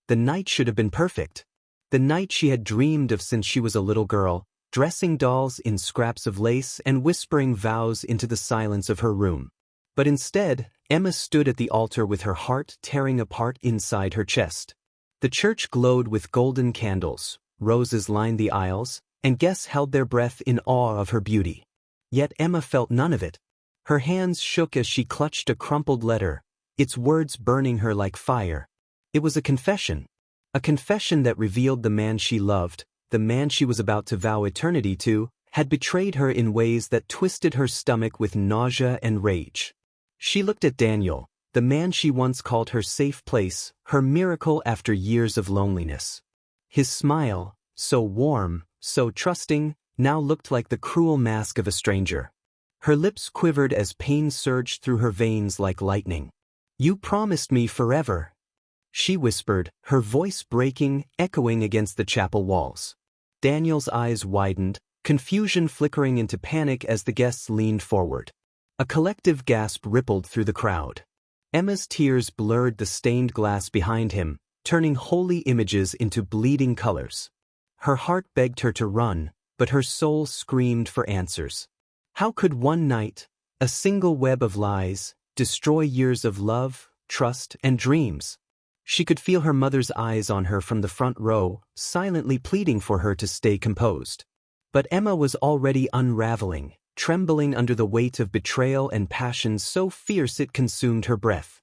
The night should have been perfect. The night she had dreamed of since she was a little girl, dressing dolls in scraps of lace and whispering vows into the silence of her room. But instead, Emma stood at the altar with her heart tearing apart inside her chest. The church glowed with golden candles, roses lined the aisles, and guests held their breath in awe of her beauty. Yet Emma felt none of it. Her hands shook as she clutched a crumpled letter, its words burning her like fire. It was a confession that revealed the man she loved, the man she was about to vow eternity to, had betrayed her in ways that twisted her stomach with nausea and rage. She looked at Daniel, the man she once called her safe place, her miracle after years of loneliness. His smile, so warm, so trusting, now looked like the cruel mask of a stranger. Her lips quivered as pain surged through her veins like lightning. "You promised me forever," she whispered, her voice breaking, echoing against the chapel walls. Daniel's eyes widened, confusion flickering into panic as the guests leaned forward. A collective gasp rippled through the crowd. Emma's tears blurred the stained glass behind him, turning holy images into bleeding colors. Her heart begged her to run, but her soul screamed for answers. How could one night, a single web of lies, destroy years of love, trust, and dreams? She could feel her mother's eyes on her from the front row, silently pleading for her to stay composed. But Emma was already unraveling, trembling under the weight of betrayal and passion so fierce it consumed her breath.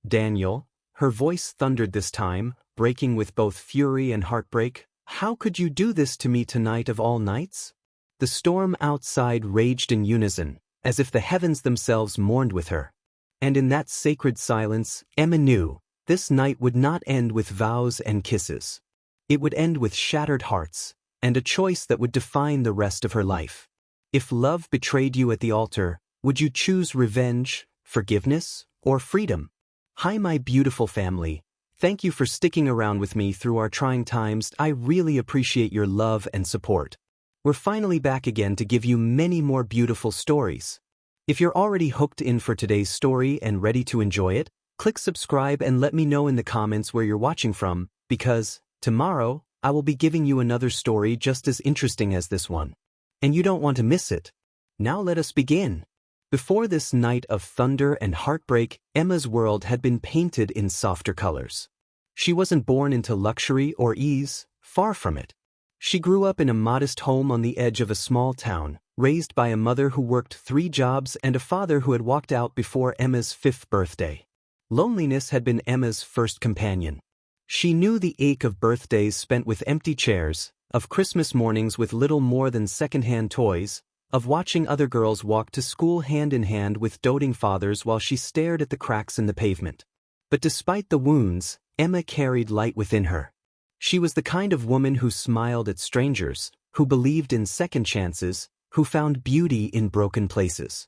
"Daniel," her voice thundered this time, breaking with both fury and heartbreak, "how could you do this to me tonight of all nights?" The storm outside raged in unison, as if the heavens themselves mourned with her. And in that sacred silence, Emma knew, this night would not end with vows and kisses. It would end with shattered hearts, and a choice that would define the rest of her life. If love betrayed you at the altar, would you choose revenge, forgiveness, or freedom? Hi, my beautiful family. Thank you for sticking around with me through our trying times. I really appreciate your love and support. We're finally back again to give you many more beautiful stories. If you're already hooked in for today's story and ready to enjoy it, click subscribe and let me know in the comments where you're watching from, because tomorrow I will be giving you another story just as interesting as this one. And you don't want to miss it. Now let us begin. Before this night of thunder and heartbreak, Emma's world had been painted in softer colors. She wasn't born into luxury or ease, far from it. She grew up in a modest home on the edge of a small town, raised by a mother who worked 3 jobs and a father who had walked out before Emma's 5th birthday. Loneliness had been Emma's first companion. She knew the ache of birthdays spent with empty chairs, of Christmas mornings with little more than second-hand toys, of watching other girls walk to school hand in hand with doting fathers while she stared at the cracks in the pavement. But despite the wounds, Emma carried light within her. She was the kind of woman who smiled at strangers, who believed in second chances, who found beauty in broken places.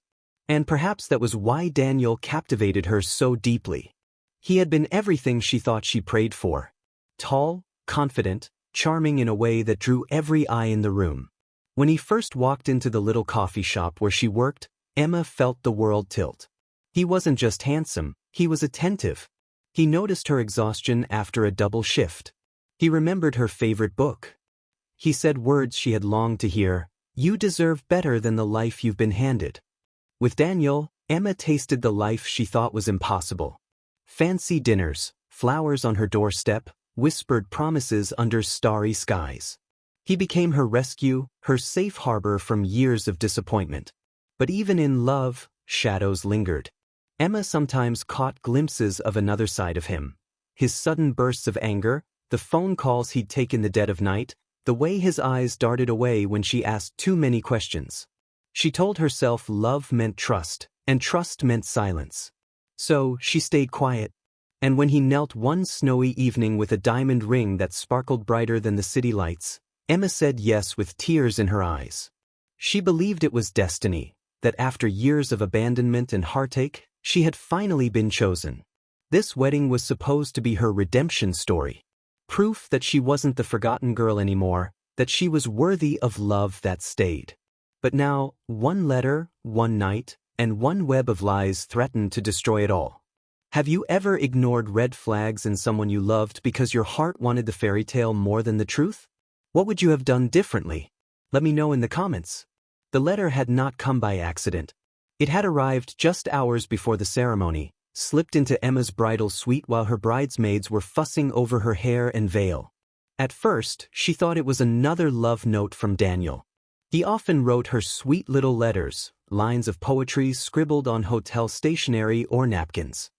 And perhaps that was why Daniel captivated her so deeply. He had been everything she thought she prayed for. Tall, confident, charming in a way that drew every eye in the room. When he first walked into the little coffee shop where she worked, Emma felt the world tilt. He wasn't just handsome, he was attentive. He noticed her exhaustion after a double shift. He remembered her favorite book. He said words she had longed to hear, "You deserve better than the life you've been handed." With Daniel, Emma tasted the life she thought was impossible. Fancy dinners, flowers on her doorstep, whispered promises under starry skies. He became her rescue, her safe harbor from years of disappointment. But even in love, shadows lingered. Emma sometimes caught glimpses of another side of him. His sudden bursts of anger, the phone calls he'd take in the dead of night, the way his eyes darted away when she asked too many questions. She told herself love meant trust, and trust meant silence. So she stayed quiet. And when he knelt one snowy evening with a diamond ring that sparkled brighter than the city lights, Emma said yes with tears in her eyes. She believed it was destiny, that after years of abandonment and heartache, she had finally been chosen. This wedding was supposed to be her redemption story. Proof that she wasn't the forgotten girl anymore, that she was worthy of love that stayed. But now, one letter, one night, and one web of lies threatened to destroy it all. Have you ever ignored red flags in someone you loved because your heart wanted the fairy tale more than the truth? What would you have done differently? Let me know in the comments. The letter had not come by accident. It had arrived just hours before the ceremony, slipped into Emma's bridal suite while her bridesmaids were fussing over her hair and veil. At first, she thought it was another love note from Daniel. He often wrote her sweet little letters, lines of poetry scribbled on hotel stationery or napkins.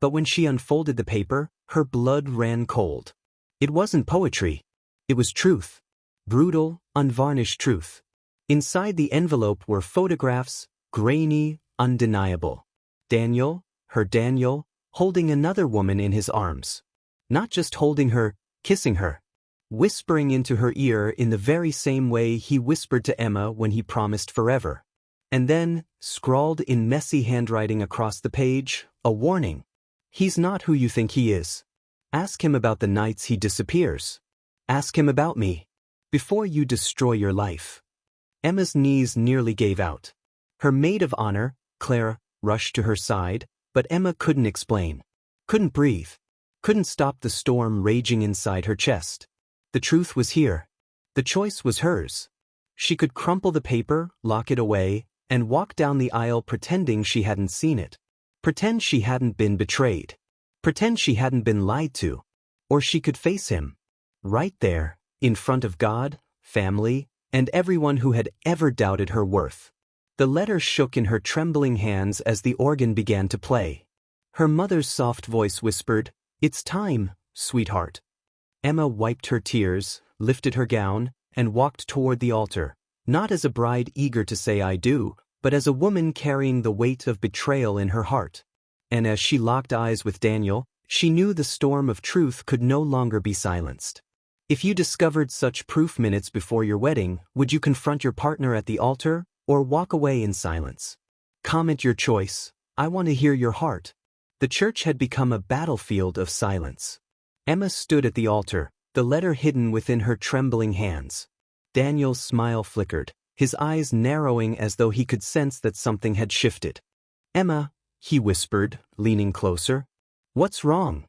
But when she unfolded the paper, her blood ran cold. It wasn't poetry. It was truth. Brutal, unvarnished truth. Inside the envelope were photographs, grainy, undeniable. Daniel, her Daniel, holding another woman in his arms. Not just holding her, kissing her. Whispering into her ear in the very same way he whispered to Emma when he promised forever. And then, scrawled in messy handwriting across the page, a warning. He's not who you think he is. Ask him about the nights he disappears. Ask him about me. Before you destroy your life. Emma's knees nearly gave out. Her maid of honor, Clara, rushed to her side, but Emma couldn't explain. Couldn't breathe. Couldn't stop the storm raging inside her chest. The truth was here. The choice was hers. She could crumple the paper, lock it away, and walk down the aisle pretending she hadn't seen it. Pretend she hadn't been betrayed. Pretend she hadn't been lied to. Or she could face him. Right there, in front of God, family, and everyone who had ever doubted her worth. The letter shook in her trembling hands as the organ began to play. Her mother's soft voice whispered, "It's time, sweetheart." Emma wiped her tears, lifted her gown, and walked toward the altar, not as a bride eager to say "I do," but as a woman carrying the weight of betrayal in her heart. And as she locked eyes with Daniel, she knew the storm of truth could no longer be silenced. If you discovered such proof minutes before your wedding, would you confront your partner at the altar, or walk away in silence? Comment your choice. I want to hear your heart. The church had become a battlefield of silence. Emma stood at the altar, the letter hidden within her trembling hands. Daniel's smile flickered, his eyes narrowing as though he could sense that something had shifted. "Emma," he whispered, leaning closer. "What's wrong?"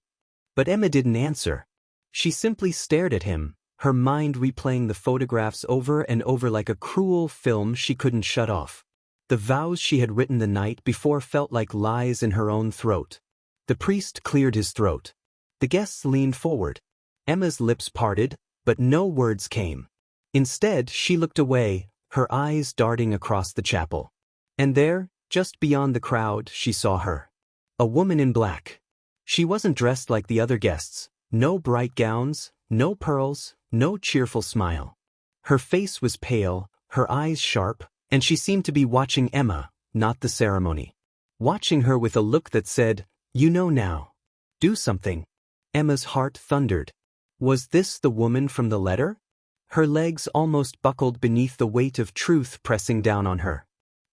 But Emma didn't answer. She simply stared at him, her mind replaying the photographs over and over like a cruel film she couldn't shut off. The vows she had written the night before felt like lies in her own throat. The priest cleared his throat. The guests leaned forward. Emma's lips parted, but no words came. Instead, she looked away, her eyes darting across the chapel. And there, just beyond the crowd, she saw her. A woman in black. She wasn't dressed like the other guests. No bright gowns, no pearls, no cheerful smile. Her face was pale, her eyes sharp, and she seemed to be watching Emma, not the ceremony. Watching her with a look that said, "You know now. Do something." Emma's heart thundered. Was this the woman from the letter? Her legs almost buckled beneath the weight of truth pressing down on her.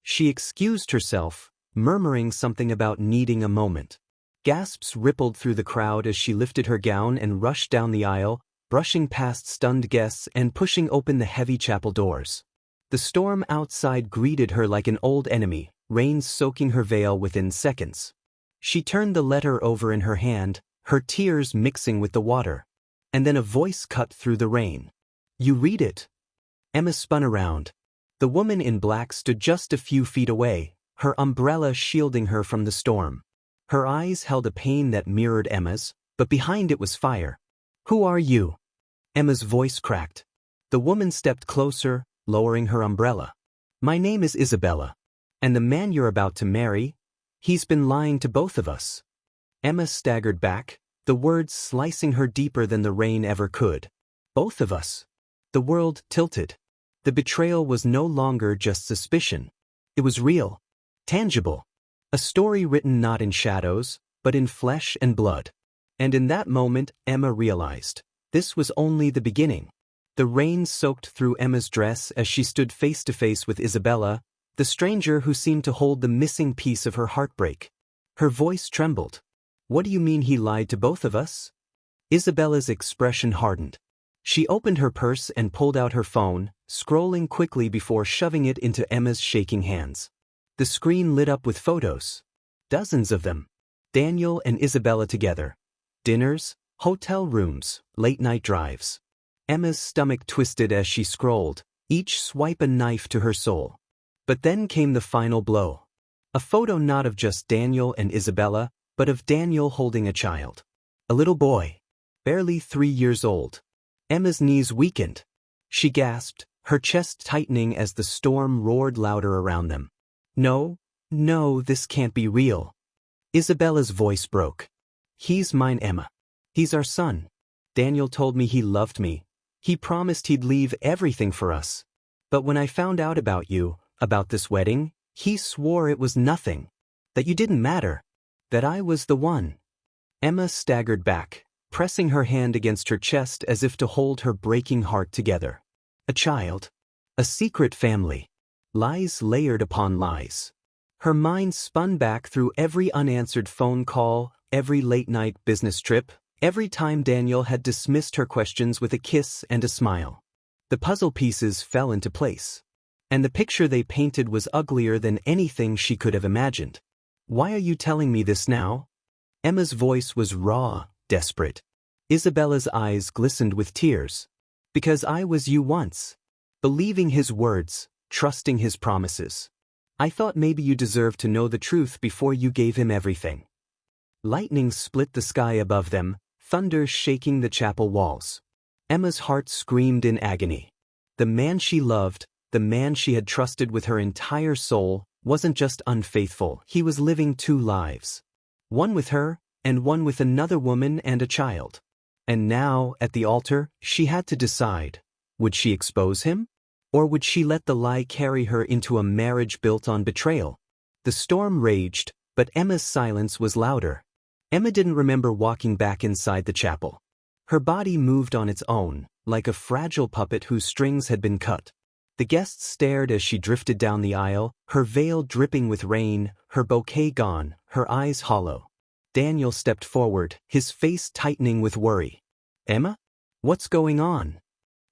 She excused herself, murmuring something about needing a moment. Gasps rippled through the crowd as she lifted her gown and rushed down the aisle, brushing past stunned guests and pushing open the heavy chapel doors. The storm outside greeted her like an old enemy, rain soaking her veil within seconds. She turned the letter over in her hand, her tears mixing with the water. And then a voice cut through the rain. "You read it." Emma spun around. The woman in black stood just a few feet away, her umbrella shielding her from the storm. Her eyes held a pain that mirrored Emma's, but behind it was fire. "Who are you?" Emma's voice cracked. The woman stepped closer, lowering her umbrella. "My name is Isabella. And the man you're about to marry, he's been lying to both of us." Emma staggered back, the words slicing her deeper than the rain ever could. Both of us. The world tilted. The betrayal was no longer just suspicion. It was real. Tangible. A story written not in shadows, but in flesh and blood. And in that moment, Emma realized, this was only the beginning. The rain soaked through Emma's dress as she stood face to face with Isabella, the stranger who seemed to hold the missing piece of her heartbreak. Her voice trembled. "What do you mean he lied to both of us?" Isabella's expression hardened. She opened her purse and pulled out her phone, scrolling quickly before shoving it into Emma's shaking hands. The screen lit up with photos. Dozens of them. Daniel and Isabella together. Dinners, hotel rooms, late-night drives. Emma's stomach twisted as she scrolled, each swipe a knife to her soul. But then came the final blow. A photo not of just Daniel and Isabella, but of Daniel holding a child. A little boy. Barely 3 years old. Emma's knees weakened. She gasped, her chest tightening as the storm roared louder around them. No, this can't be real. Isabella's voice broke. He's mine, Emma. He's our son. Daniel told me he loved me. He promised he'd leave everything for us. But when I found out about you, about this wedding, he swore it was nothing. That you didn't matter. That I was the one. Emma staggered back, pressing her hand against her chest as if to hold her breaking heart together. A child. A secret family. Lies layered upon lies. Her mind spun back through every unanswered phone call, every late-night business trip, every time Daniel had dismissed her questions with a kiss and a smile. The puzzle pieces fell into place. And the picture they painted was uglier than anything she could have imagined. Why are you telling me this now? Emma's voice was raw, desperate. Isabella's eyes glistened with tears. Because I was you once. Believing his words, trusting his promises. I thought maybe you deserved to know the truth before you gave him everything. Lightning split the sky above them, thunder shaking the chapel walls. Emma's heart screamed in agony. The man she loved, the man she had trusted with her entire soul, wasn't just unfaithful, he was living 2 lives. One with her, and one with another woman and a child. And now, at the altar, she had to decide. Would she expose him? Or would she let the lie carry her into a marriage built on betrayal? The storm raged, but Emma's silence was louder. Emma didn't remember walking back inside the chapel. Her body moved on its own, like a fragile puppet whose strings had been cut. The guests stared as she drifted down the aisle, her veil dripping with rain, her bouquet gone, her eyes hollow. Daniel stepped forward, his face tightening with worry. Emma? What's going on?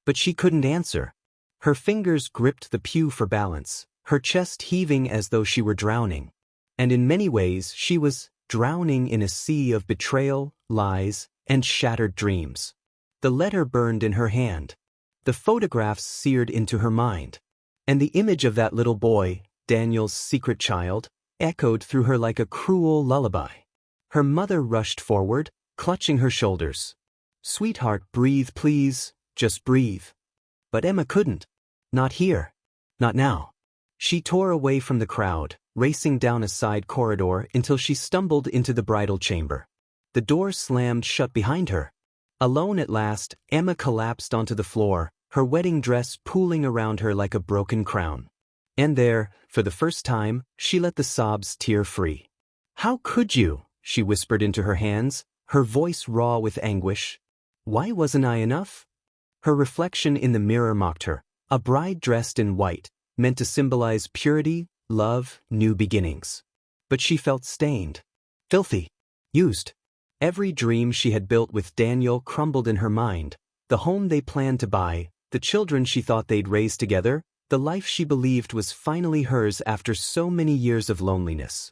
But she couldn't answer. Her fingers gripped the pew for balance, her chest heaving as though she were drowning. And in many ways she was drowning in a sea of betrayal, lies, and shattered dreams. The letter burned in her hand. The photographs seared into her mind. And the image of that little boy, Daniel's secret child, echoed through her like a cruel lullaby. Her mother rushed forward, clutching her shoulders. Sweetheart, breathe please, just breathe. But Emma couldn't. Not here. Not now. She tore away from the crowd, racing down a side corridor until she stumbled into the bridal chamber. The door slammed shut behind her. Alone at last, Emma collapsed onto the floor, her wedding dress pooling around her like a broken crown. And there, for the first time, she let the sobs tear free. How could you? She whispered into her hands, her voice raw with anguish. Why wasn't I enough? Her reflection in the mirror mocked her, a bride dressed in white, meant to symbolize purity, love, new beginnings. But she felt stained. Filthy. Used. Every dream she had built with Daniel crumbled in her mind, the home they planned to buy, the children she thought they'd raise together, the life she believed was finally hers after so many years of loneliness.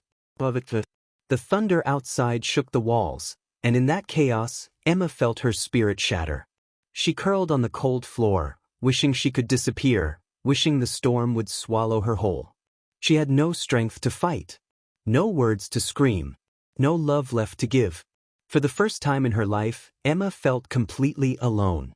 The thunder outside shook the walls, and in that chaos, Emma felt her spirit shatter. She curled on the cold floor, wishing she could disappear, wishing the storm would swallow her whole. She had no strength to fight, no words to scream, no love left to give. For the first time in her life, Emma felt completely alone.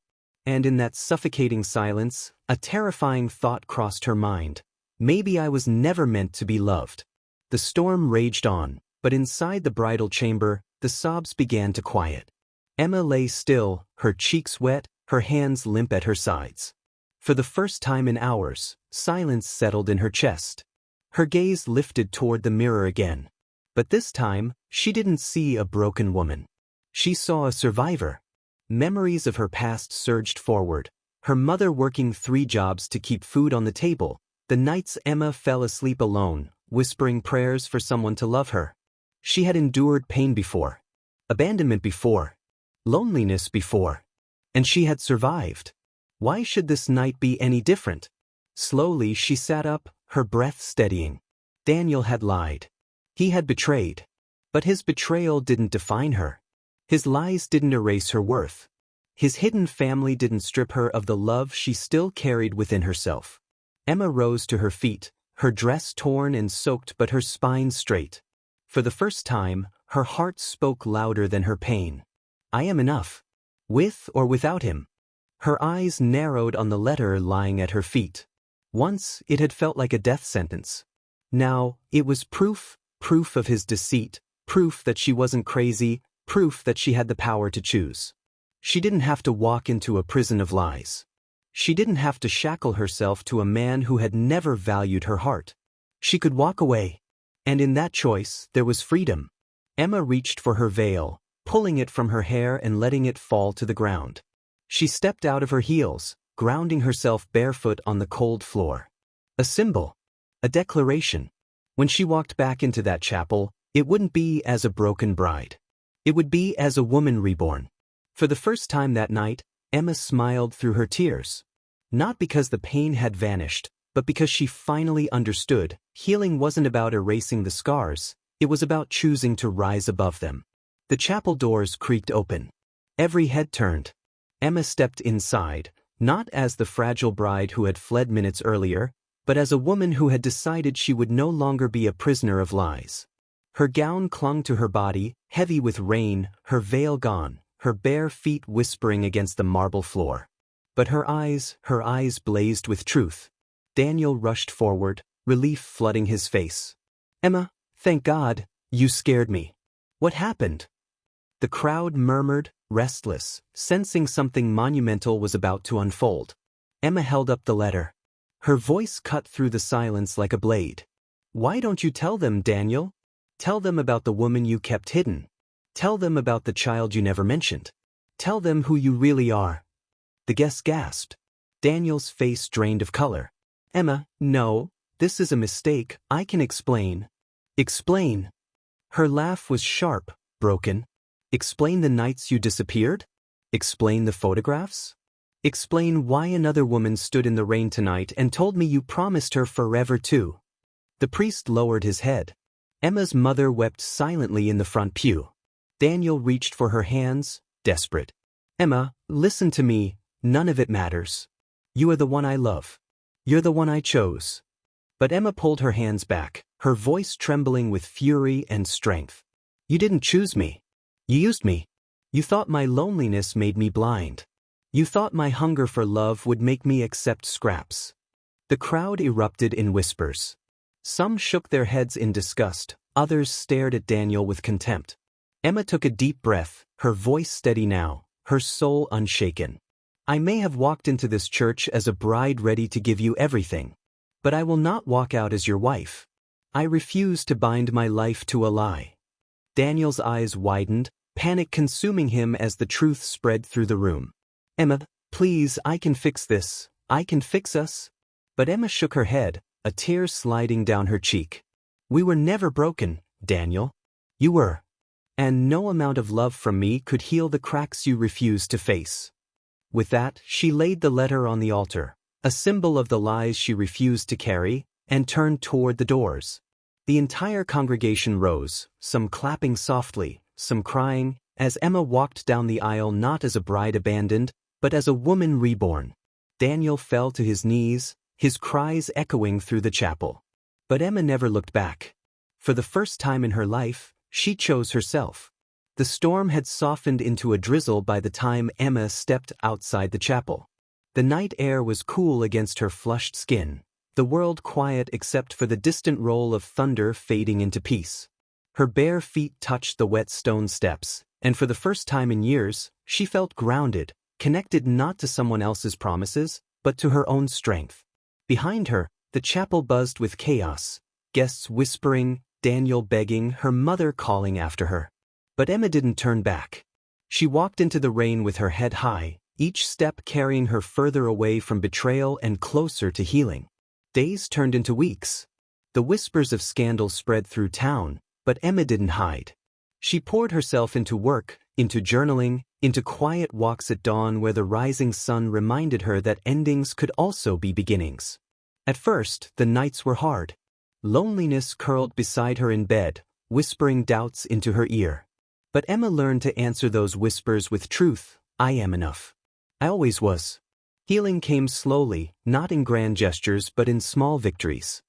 And in that suffocating silence, a terrifying thought crossed her mind. Maybe I was never meant to be loved. The storm raged on, but inside the bridal chamber, the sobs began to quiet. Emma lay still, her cheeks wet, her hands limp at her sides. For the first time in hours, silence settled in her chest. Her gaze lifted toward the mirror again. But this time, she didn't see a broken woman. She saw a survivor. Memories of her past surged forward, her mother working 3 jobs to keep food on the table, the nights Emma fell asleep alone, whispering prayers for someone to love her. She had endured pain before, abandonment before, loneliness before, and she had survived. Why should this night be any different? Slowly she sat up, her breath steadying. Daniel had lied. He had betrayed. But his betrayal didn't define her. His lies didn't erase her worth. His hidden family didn't strip her of the love she still carried within herself. Emma rose to her feet, her dress torn and soaked but her spine straight. For the first time, her heart spoke louder than her pain. I am enough. With or without him. Her eyes narrowed on the letter lying at her feet. Once, it had felt like a death sentence. Now, it was proof of his deceit, proof that she wasn't crazy, proof that she had the power to choose. She didn't have to walk into a prison of lies. She didn't have to shackle herself to a man who had never valued her heart. She could walk away. And in that choice, there was freedom. Emma reached for her veil, pulling it from her hair and letting it fall to the ground. She stepped out of her heels, grounding herself barefoot on the cold floor. A symbol. A declaration. When she walked back into that chapel, it wouldn't be as a broken bride. It would be as a woman reborn. For the first time that night, Emma smiled through her tears. Not because the pain had vanished, but because she finally understood, healing wasn't about erasing the scars, it was about choosing to rise above them. The chapel doors creaked open. Every head turned. Emma stepped inside, not as the fragile bride who had fled minutes earlier, but as a woman who had decided she would no longer be a prisoner of lies. Her gown clung to her body, heavy with rain, her veil gone, her bare feet whispering against the marble floor. But her eyes blazed with truth. Daniel rushed forward, relief flooding his face. Emma, thank God, you scared me. What happened? The crowd murmured, restless, sensing something monumental was about to unfold. Emma held up the letter. Her voice cut through the silence like a blade. Why don't you tell them, Daniel? Tell them about the woman you kept hidden. Tell them about the child you never mentioned. Tell them who you really are. The guest gasped. Daniel's face drained of color. Emma, no, this is a mistake, I can explain. Explain. Her laugh was sharp, broken. Explain the nights you disappeared? Explain the photographs? Explain why another woman stood in the rain tonight and told me you promised her forever too. The priest lowered his head. Emma's mother wept silently in the front pew. Daniel reached for her hands, desperate. Emma, listen to me, none of it matters. You are the one I love. You're the one I chose. But Emma pulled her hands back, her voice trembling with fury and strength. You didn't choose me. You used me. You thought my loneliness made me blind. You thought my hunger for love would make me accept scraps. The crowd erupted in whispers. Some shook their heads in disgust, others stared at Daniel with contempt. Emma took a deep breath, her voice steady now, her soul unshaken. I may have walked into this church as a bride ready to give you everything. But I will not walk out as your wife. I refuse to bind my life to a lie. Daniel's eyes widened, panic consuming him as the truth spread through the room. Emma, please, I can fix this. I can fix us. But Emma shook her head, a tear sliding down her cheek. We were never broken, Daniel. You were. And no amount of love from me could heal the cracks you refused to face. With that, she laid the letter on the altar, a symbol of the lies she refused to carry, and turned toward the doors. The entire congregation rose, some clapping softly, some crying, as Emma walked down the aisle not as a bride abandoned, but as a woman reborn. Daniel fell to his knees, his cries echoing through the chapel. But Emma never looked back. For the first time in her life, she chose herself. The storm had softened into a drizzle by the time Emma stepped outside the chapel. The night air was cool against her flushed skin, the world quiet except for the distant roll of thunder fading into peace. Her bare feet touched the wet stone steps, and for the first time in years, she felt grounded, connected not to someone else's promises, but to her own strength. Behind her, the chapel buzzed with chaos, guests whispering, Daniel begging, her mother calling after her. But Emma didn't turn back. She walked into the rain with her head high, each step carrying her further away from betrayal and closer to healing. Days turned into weeks. The whispers of scandal spread through town, but Emma didn't hide. She poured herself into work, into journaling, into quiet walks at dawn where the rising sun reminded her that endings could also be beginnings. At first, the nights were hard. Loneliness curled beside her in bed, whispering doubts into her ear. But Emma learned to answer those whispers with truth. I am enough. I always was. Healing came slowly, not in grand gestures but in small victories.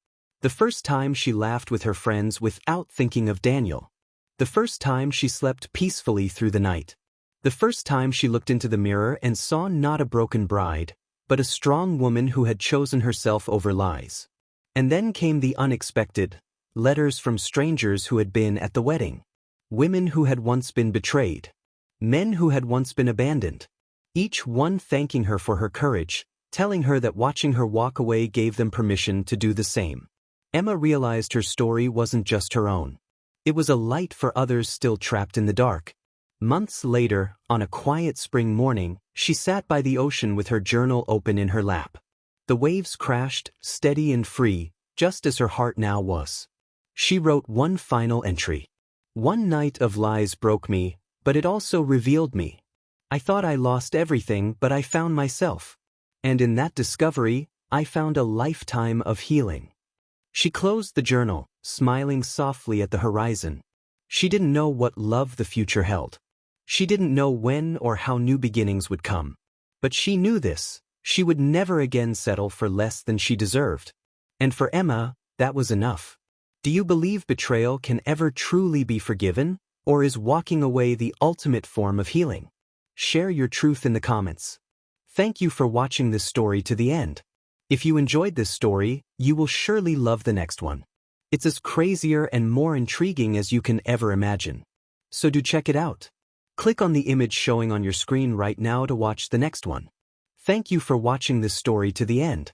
The first time she laughed with her friends without thinking of Daniel. The first time she slept peacefully through the night. The first time she looked into the mirror and saw not a broken bride, but a strong woman who had chosen herself over lies. And then came the unexpected: letters from strangers who had been at the wedding. Women who had once been betrayed. Men who had once been abandoned. Each one thanking her for her courage, telling her that watching her walk away gave them permission to do the same. Emma realized her story wasn't just her own. It was a light for others still trapped in the dark. Months later, on a quiet spring morning, she sat by the ocean with her journal open in her lap. The waves crashed, steady and free, just as her heart now was. She wrote one final entry. One night of lies broke me, but it also revealed me. I thought I lost everything, but I found myself. And in that discovery, I found a lifetime of healing. She closed the journal, smiling softly at the horizon. She didn't know what love the future held. She didn't know when or how new beginnings would come. But she knew this: she would never again settle for less than she deserved. And for Emma, that was enough. Do you believe betrayal can ever truly be forgiven, or is walking away the ultimate form of healing? Share your truth in the comments. Thank you for watching this story to the end. If you enjoyed this story, you will surely love the next one. It's as crazier and more intriguing as you can ever imagine. So do check it out. Click on the image showing on your screen right now to watch the next one. Thank you for watching this story to the end.